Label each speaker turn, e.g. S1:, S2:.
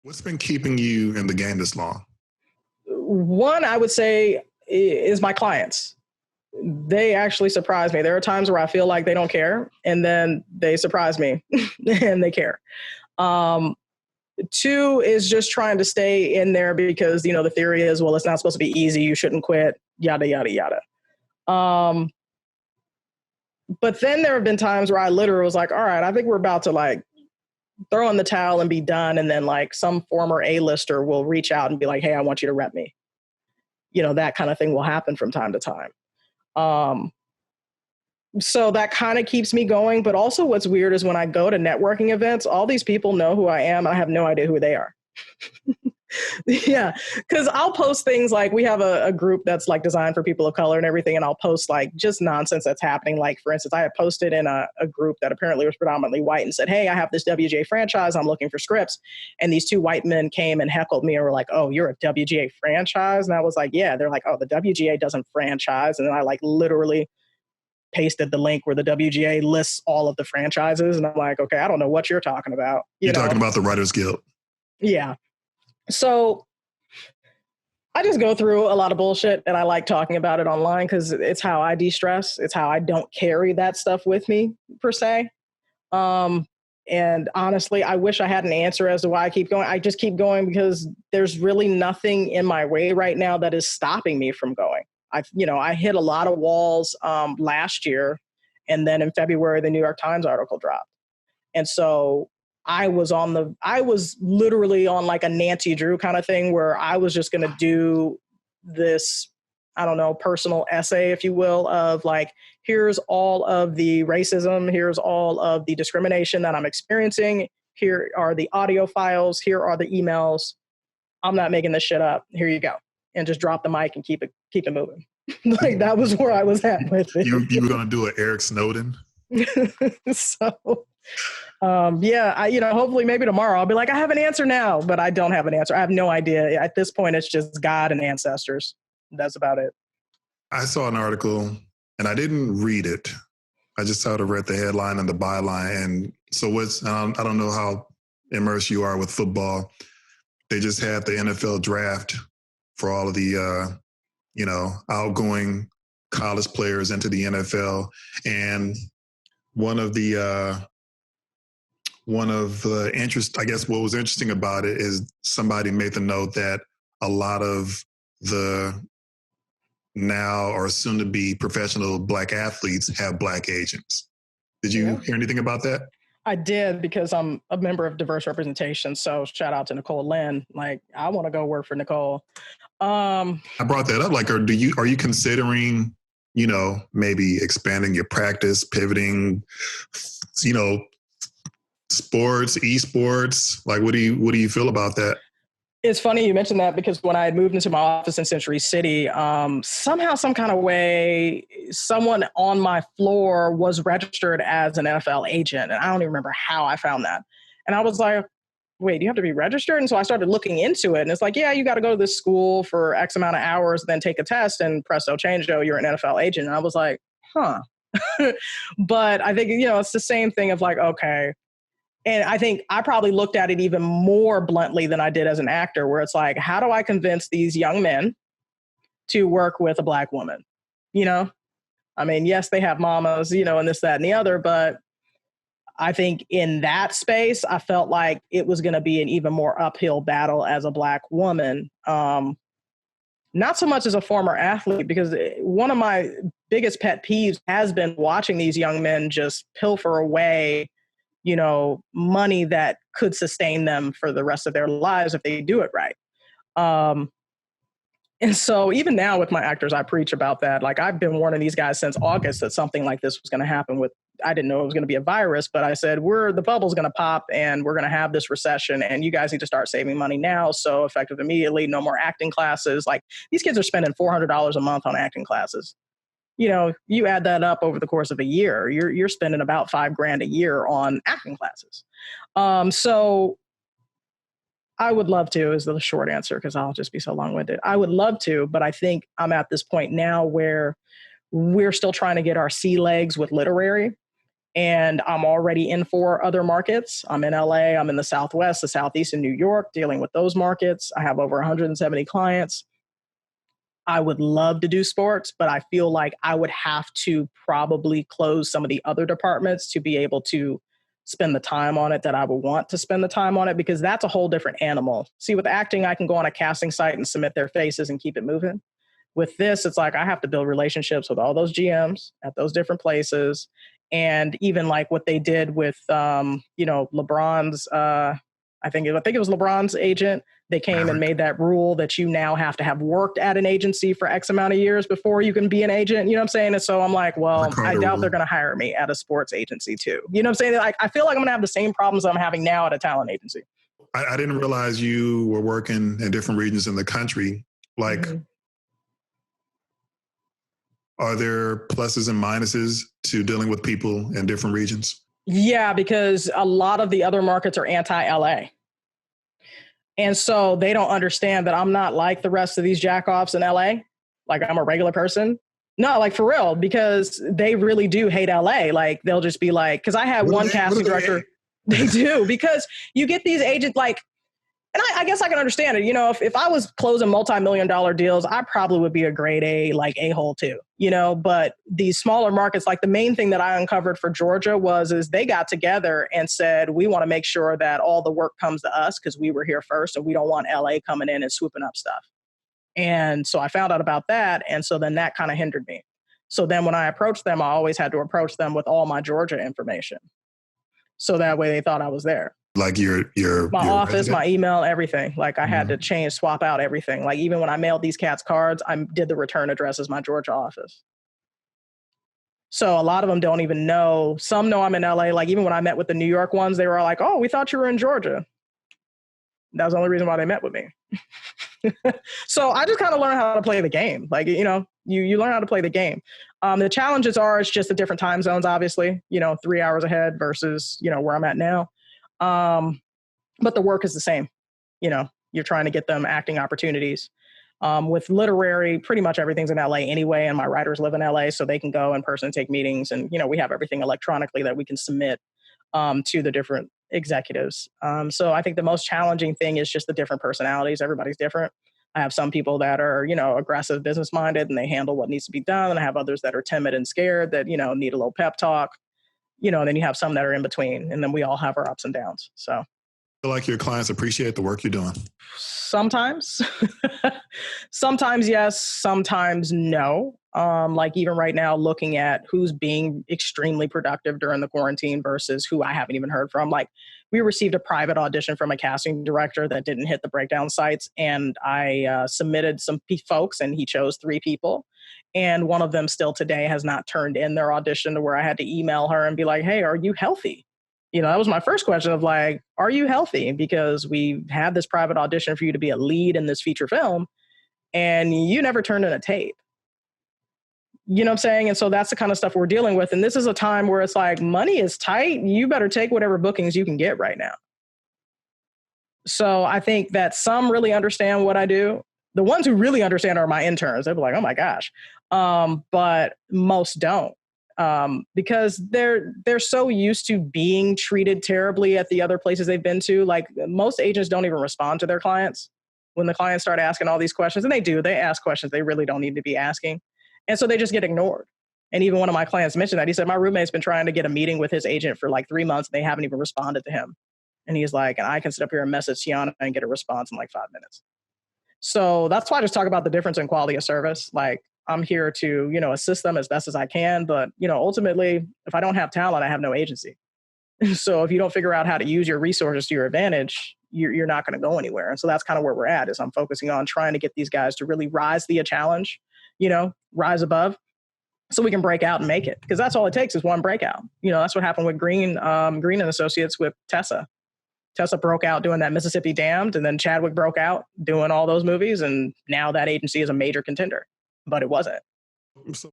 S1: What's been keeping you in the game this long?
S2: One, I would say, is my clients. They actually surprise me. There are times where I feel like they don't care, and then they surprise me and they care. Um, Two is just trying to stay in there because, the theory is, well, it's not supposed to be easy. You shouldn't quit, yada, yada, yada. Um, but then there have been times where I literally was like, all right, I think we're about to like throw in the towel and be done. And then like some former A-lister will reach out and be like, hey, I want you to rep me. That kind of thing will happen from time to time. Um, so that kind of keeps me going. But also what's weird is when I go to networking events, all these people know who I am. I have no idea who they are. Yeah, because I'll post things like we have a group that's like designed for people of color and everything, and I'll post like just nonsense that's happening. Like, for instance, I had posted in a group that apparently was predominantly white and said, hey, I have this WGA franchise. I'm looking for scripts. And these two white men came and heckled me and were like, oh, you're a WGA franchise? And I was like, yeah. They're like, oh, the WGA doesn't franchise. And then I like literally pasted the link where the WGA lists all of the franchises. And I'm like, okay, I don't know what you're talking about.
S1: You're talking about the Writers Guild.
S2: Yeah. So I just go through a lot of bullshit and I like talking about it online because it's how I de-stress. It's how I don't carry that stuff with me per se. And honestly, I wish I had an answer as to why I keep going. I just keep going because there's really nothing in my way right now that is stopping me from going. I hit a lot of walls last year, and then in February, the New York Times article dropped. And so I was literally on like a Nancy Drew kind of thing where I was just going to do this, I don't know, personal essay, if you will, of like, here's all of the racism, here's all of the discrimination that I'm experiencing. Here are the audio files. Here are the emails. I'm not making this shit up. Here you go. And just drop the mic and keep it moving. Like that was where I was at with it.
S1: You were going to do an Eric Snowden?
S2: So, hopefully maybe tomorrow I'll be like, I have an answer now, but I don't have an answer. I have no idea. At this point, it's just God and ancestors. That's about it.
S1: I saw an article and I didn't read it. I just sort of read the headline and the byline. And so I don't know how immersed you are with football. They just had the NFL draft for all of the, outgoing college players into the NFL. And one of the interest, I guess what was interesting about it is somebody made the note that a lot of the now or soon to be professional Black athletes have Black agents. Did you hear anything about that?
S2: I did, because I'm a member of diverse representation. So shout out to Nicole Lynn. Like, I want to go work for Nicole.
S1: I brought that up. Like, are you considering, maybe expanding your practice, pivoting, sports, esports? Like, what do you feel about that?
S2: It's funny you mentioned that, because when I had moved into my office in Century City, somehow, some kind of way, someone on my floor was registered as an NFL agent. And I don't even remember how I found that. And I was like, wait, you have to be registered? And so I started looking into it. And it's like, yeah, you got to go to this school for X amount of hours, then take a test, and presto changeo, you're an NFL agent. And I was like, huh. But I think, it's the same thing of like, okay. And I think I probably looked at it even more bluntly than I did as an actor, where it's like, how do I convince these young men to work with a Black woman? I mean, yes, they have mamas, and this, that, and the other, but I think in that space, I felt like it was going to be an even more uphill battle as a Black woman. Not so much as a former athlete, because one of my biggest pet peeves has been watching these young men just pilfer away, money that could sustain them for the rest of their lives if they do it right. And so even now with my actors, I preach about that. Like, I've been warning these guys since August that something like this was going to happen I didn't know it was going to be a virus, but I said, the bubble's going to pop and we're going to have this recession, and you guys need to start saving money now. So effective immediately, no more acting classes. Like, these kids are spending $400 a month on acting classes. You add that up over the course of a year, you're spending about $5,000 a year on acting classes. So I would love to, is the short answer, because I'll just be so long-winded. I would love to, but I think I'm at this point now where we're still trying to get our sea legs with literary. And I'm already in 4 other markets. I'm in LA, I'm in the Southwest, the Southeast, and New York, dealing with those markets. I have over 170 clients. I would love to do sports, but I feel like I would have to probably close some of the other departments to be able to spend the time on it that I would want to spend the time on it, because that's a whole different animal. See, with acting, I can go on a casting site and submit their faces and keep it moving. With this, it's like I have to build relationships with all those GMs at those different places. And even like what they did with, LeBron's, I think it was LeBron's agent. They came and made that rule that you now have to have worked at an agency for X amount of years before you can be an agent. You know what I'm saying? And so I'm like, well, I doubt they're going to hire me at a sports agency too. You know what I'm saying? Like, I feel like I'm going to have the same problems I'm having now at a talent agency.
S1: I didn't realize you were working in different regions in the country. Like, are there pluses and minuses to dealing with people in different regions?
S2: Yeah, because a lot of the other markets are anti-LA. And so they don't understand that I'm not like the rest of these jackoffs in LA. Like, I'm a regular person. No, like for real, because they really do hate LA. Like, they'll just be like, because I had one casting director. They do, because you get these agents like, and I guess I can understand it. You know, if I was closing multi-million-dollar deals, I probably would be a grade A, like a-hole too, you know, but these smaller markets, like the main thing that I uncovered for Georgia is they got together and said, we want to make sure that all the work comes to us because we were here first and we don't want LA coming in and swooping up stuff. And so I found out about that. And so then that kind of hindered me. So then when I approached them, I always had to approach them with all my Georgia information. So that way they thought I was there.
S1: Like my
S2: office, resident? My email, everything. Like I had to swap out everything. Like even when I mailed these cats cards, I did the return address as my Georgia office. So a lot of them don't even know. Some know I'm in LA. Like even when I met with the New York ones, they were like, oh, we thought you were in Georgia. That was the only reason why they met with me. So I just kind of learned how to play the game. Like, you know, you learn how to play the game. The challenges are, it's just the different time zones, obviously, 3 hours ahead versus, where I'm at now. But the work is the same. You're trying to get them acting opportunities. With literary, pretty much everything's in LA anyway, and my writers live in LA, so they can go in person and take meetings. And, we have everything electronically that we can submit to the different executives. So I think the most challenging thing is just the different personalities. Everybody's different. I have some people that are, aggressive, business-minded, and they handle what needs to be done. And I have others that are timid and scared that, need a little pep talk. And then you have some that are in between, and then we all have our ups and downs. So I
S1: feel like your clients appreciate the work you're doing.
S2: Sometimes, sometimes yes, sometimes no. Like even right now, looking at who's being extremely productive during the quarantine versus who I haven't even heard from. Like we received a private audition from a casting director that didn't hit the breakdown sites. And I submitted some folks and he chose 3 people. And one of them still today has not turned in their audition, to where I had to email her and be like, hey, are you healthy? That was my first question of like, are you healthy? Because we had this private audition for you to be a lead in this feature film and you never turned in a tape. You know what I'm saying? And so that's the kind of stuff we're dealing with. And this is a time where it's like, money is tight. You better take whatever bookings you can get right now. So I think that some really understand what I do. The ones who really understand are my interns. They'll be like, oh my gosh. But most don't. Because they're so used to being treated terribly at the other places they've been to. Like most agents don't even respond to their clients when the clients start asking all these questions. And they ask questions they really don't need to be asking. And so they just get ignored. And even one of my clients mentioned that. He said, my roommate's been trying to get a meeting with his agent for like 3 months. And they haven't even responded to him. And he's like, and I can sit up here and message Tiauna and get a response in like 5 minutes. So that's why I just talk about the difference in quality of service. Like I'm here to, assist them as best as I can. But, ultimately, if I don't have talent, I have no agency. So if you don't figure out how to use your resources to your advantage, you're not going to go anywhere. And so that's kind of where we're at, is I'm focusing on trying to get these guys to really rise to a challenge, rise above, so we can break out and make it. Because that's all it takes is one breakout. That's what happened with Green and Associates with Tessa. Tessa broke out doing that Mississippi Damned, and then Chadwick broke out doing all those movies. And now that agency is a major contender, but it wasn't.
S1: So